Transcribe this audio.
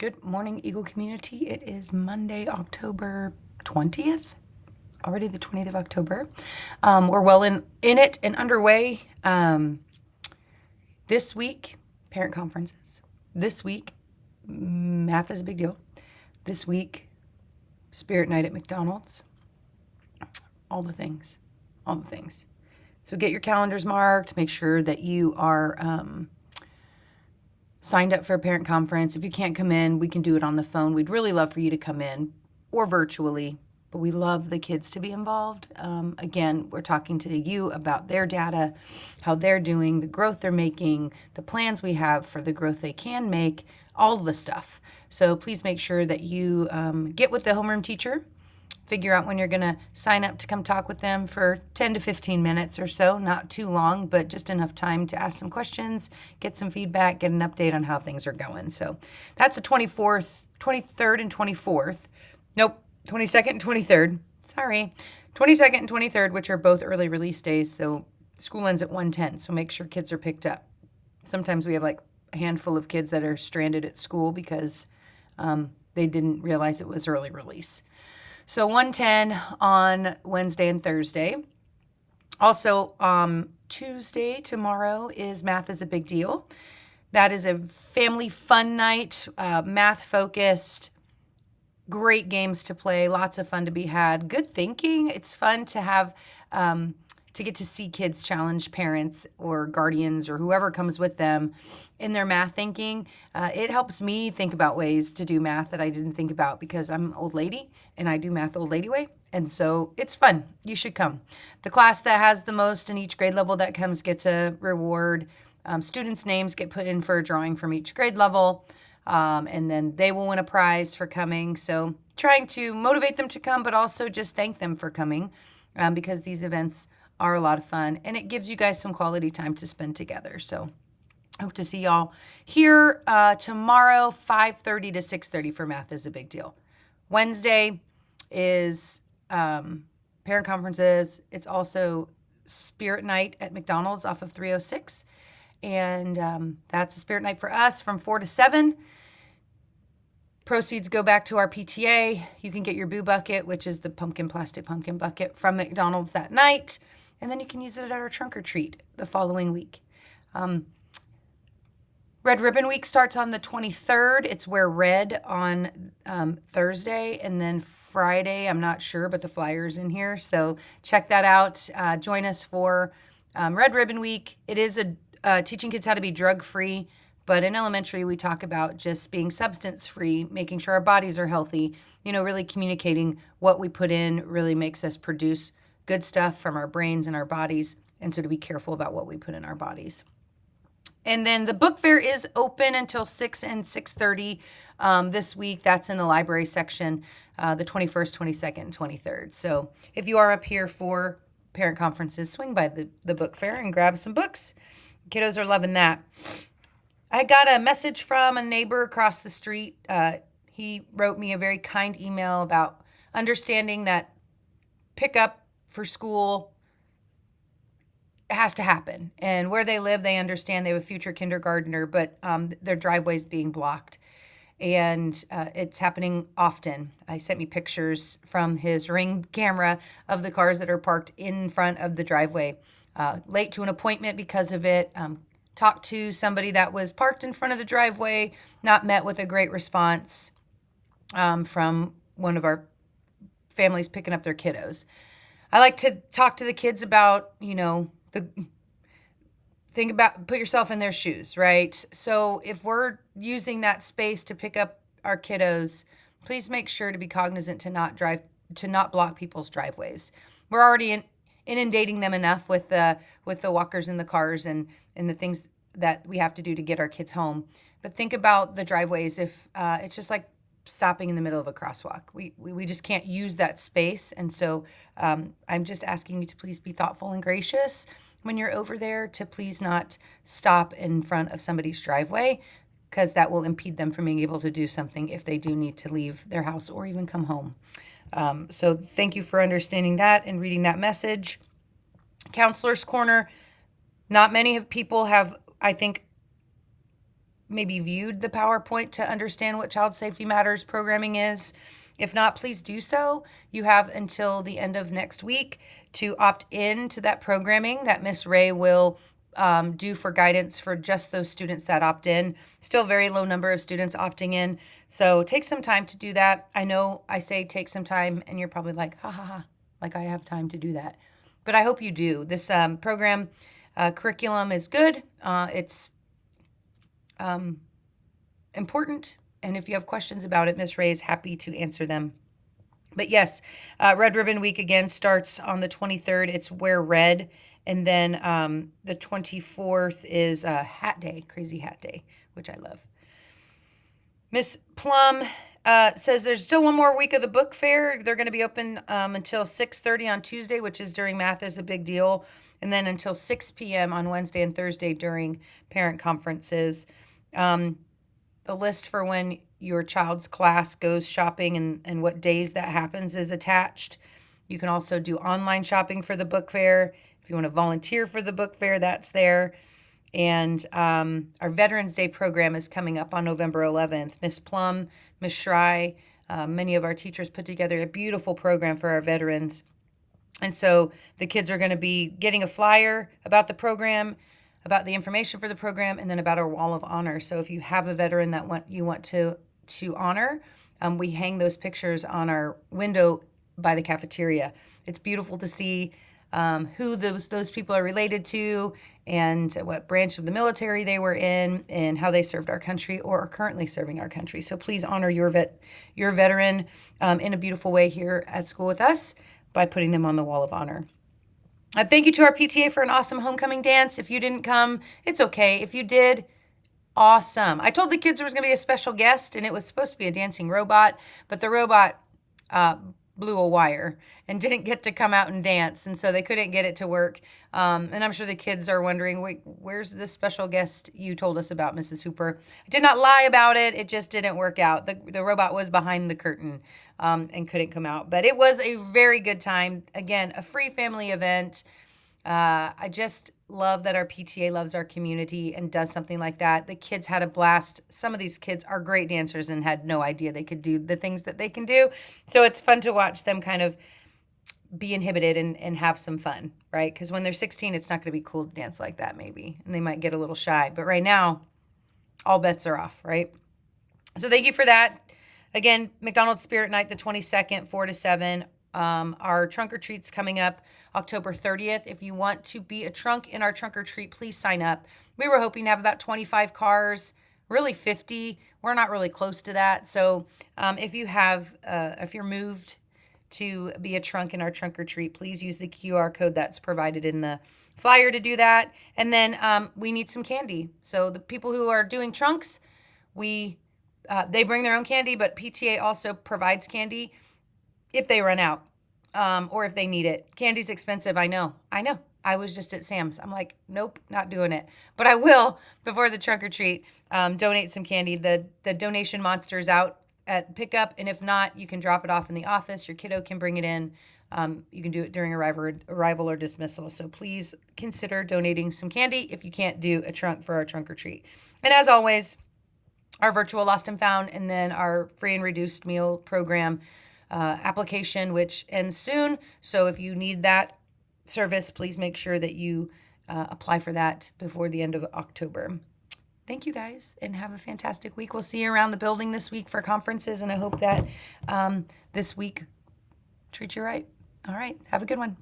Good morning, Eagle community. It is Monday, October 20th, already the 20th of October. We're well in it and underway. This week, parent conferences. This week, math is a big deal. This week, spirit night at McDonald's. All the things. All the things. So get your calendars marked. Make sure that you are signed up for a parent conference. If you can't come in, we can do it on the phone. We'd really love for you to come in or virtually, but we love the kids to be involved. Again, we're talking to you about their data, how they're doing, the growth they're making, the plans we have for the growth they can make, all the stuff. So please make sure that you get with the homeroom teacher. Figure out when you're going to sign up to come talk with them for 10 to 15 minutes or so, not too long, but just enough time to ask some questions, get some feedback, get an update on how things are going. So that's the 24th, 23rd, and 24th. Nope, 22nd and 23rd. Sorry. 22nd and 23rd, which are both early release days. So school ends at 1:10, so make sure kids are picked up. Sometimes we have like a handful of kids that are stranded at school because they didn't realize it was early release. So 1:10 on Wednesday and Thursday. Also, Tuesday, tomorrow, is Math is a Big Deal. That is a family fun night, math-focused, great games to play, lots of fun to be had, good thinking. It's fun to have to get to see kids challenge parents or guardians or whoever comes with them in their math thinking. It helps me think about ways to do math that I didn't think about because I'm an old lady and I do math old lady way. And so it's fun. You should come. The class that has the most in each grade level that comes gets a reward. Students' names get put in for a drawing from each grade level. And then they will win a prize for coming. So trying to motivate them to come, but also just thank them for coming because these events are a lot of fun and it gives you guys some quality time to spend together. So hope to see y'all here tomorrow, 5:30 to 6:30 for Math is a Big Deal. Wednesday is parent conferences. It's also Spirit Night at McDonald's off of 306. And that's a Spirit Night for us from 4 to 7. Proceeds go back to our PTA. You can get your Boo Bucket, which is the plastic pumpkin bucket from McDonald's that night. And then you can use it at our trunk or treat the following week. Red Ribbon Week starts on the 23rd. It's Wear Red on Thursday. And then Friday, I'm not sure, but the flyer's in here. So check that out. Join us for Red Ribbon Week. It is teaching kids how to be drug-free. But in elementary, we talk about just being substance-free, making sure our bodies are healthy, really communicating what we put in really makes us produce good stuff from our brains and our bodies. And so to be careful about what we put in our bodies. And then the book fair is open until 6 and 6:30 this week. That's in the library section, the 21st, 22nd, and 23rd. So if you are up here for parent conferences, swing by the book fair and grab some books. Kiddos are loving that. I got a message from a neighbor across the street. He wrote me a very kind email about understanding that pickup for school has to happen. And where they live, they understand they have a future kindergartner, but their driveway's being blocked. And it's happening often. I sent me pictures from his Ring camera of the cars that are parked in front of the driveway. Late to an appointment because of it. Talked to somebody that was parked in front of the driveway, not met with a great response from one of our families picking up their kiddos. I like to talk to the kids about, put yourself in their shoes, right? So if we're using that space to pick up our kiddos, please make sure to be cognizant to not block people's driveways. We're already inundating them enough with the walkers and the cars and the things that we have to do to get our kids home. But think about the driveways. If it's just like stopping in the middle of a crosswalk, we just can't use that space. And so I'm just asking you to please be thoughtful and gracious when you're over there, to please not stop in front of somebody's driveway, because that will impede them from being able to do something if they do need to leave their house or even come home. So thank you for understanding that and reading that message. Counselor's Corner. Not many people have, I think, maybe viewed the PowerPoint to understand what Child Safety Matters programming is. If not, please do so. You have until the end of next week to opt in to that programming that Miss Ray will do for guidance for just those students that opt in. Still a very low number of students opting in. So take some time to do that. I know I say take some time, and you're probably like, ha ha ha, like I have time to do that. But I hope you do. This program curriculum is good. It's important. And if you have questions about it, Miss Ray is happy to answer them. But yes, Red Ribbon Week again starts on the 23rd. It's Wear Red. And then the 24th is Hat Day, Crazy Hat Day, which I love. Miss Plum says there's still one more week of the book fair. They're going to be open until 6:30 on Tuesday, which is during Math is a Big Deal. And then until 6 p.m. on Wednesday and Thursday during parent conferences. The list for when your child's class goes shopping and what days that happens is attached. You can also do online shopping for the book fair. If you want to volunteer for the book fair, that's there. And our Veterans Day program is coming up on November 11th. Miss Plum, Miss Schrei, many of our teachers put together a beautiful program for our veterans. And so the kids are going to be getting a flyer about the program, about the information for the program, and then about our Wall of Honor. So if you have a veteran that you want to honor, we hang those pictures on our window by the cafeteria. It's beautiful to see who those people are related to and what branch of the military they were in and how they served our country or are currently serving our country. So please honor your veteran in a beautiful way here at school with us by putting them on the Wall of Honor. Thank you to our PTA for an awesome homecoming dance. If you didn't come, it's okay. If you did, awesome. I told the kids there was going to be a special guest, and it was supposed to be a dancing robot, but the robot blew a wire and didn't get to come out and dance, and so they couldn't get it to work. And I'm sure the kids are wondering, wait, where's this special guest you told us about, Mrs. Hooper? I did not lie about it. It just didn't work out. The robot was behind the curtain and couldn't come out. But it was a very good time. Again, a free family event. I just love that our PTA loves our community and does something like that. The kids had a blast. Some of these kids are great dancers and had no idea they could do the things that they can do. So it's fun to watch them kind of be inhibited and have some fun, right? Because when they're 16, it's not going to be cool to dance like that maybe. And they might get a little shy. But right now, all bets are off, right? So thank you for that. Again, McDonald's Spirit Night, the 22nd, 4 to 7. Our trunk or treat's coming up October 30th. If you want to be a trunk in our trunk or treat, please sign up. We were hoping to have about 25 cars, really 50. We're not really close to that. So if you're moved to be a trunk in our trunk or treat, please use the QR code that's provided in the flyer to do that. And then we need some candy. So the people who are doing trunks, they bring their own candy, but PTA also provides candy if they run out or if they need it. Candy's expensive, I know. I was just at Sam's. I'm like, nope, not doing it. But I will, before the trunk or treat, donate some candy. The donation monster is out at pickup, and if not, you can drop it off in the office. Your kiddo can bring it in. You can do it during arrival or dismissal. So please consider donating some candy if you can't do a trunk for our trunk or treat. And as always, our virtual Lost and Found, and then our free and reduced meal program application, which ends soon. So if you need that service, please make sure that you apply for that before the end of October. Thank you guys, and have a fantastic week. We'll see you around the building this week for conferences, and I hope that this week treats you right. All right, have a good one.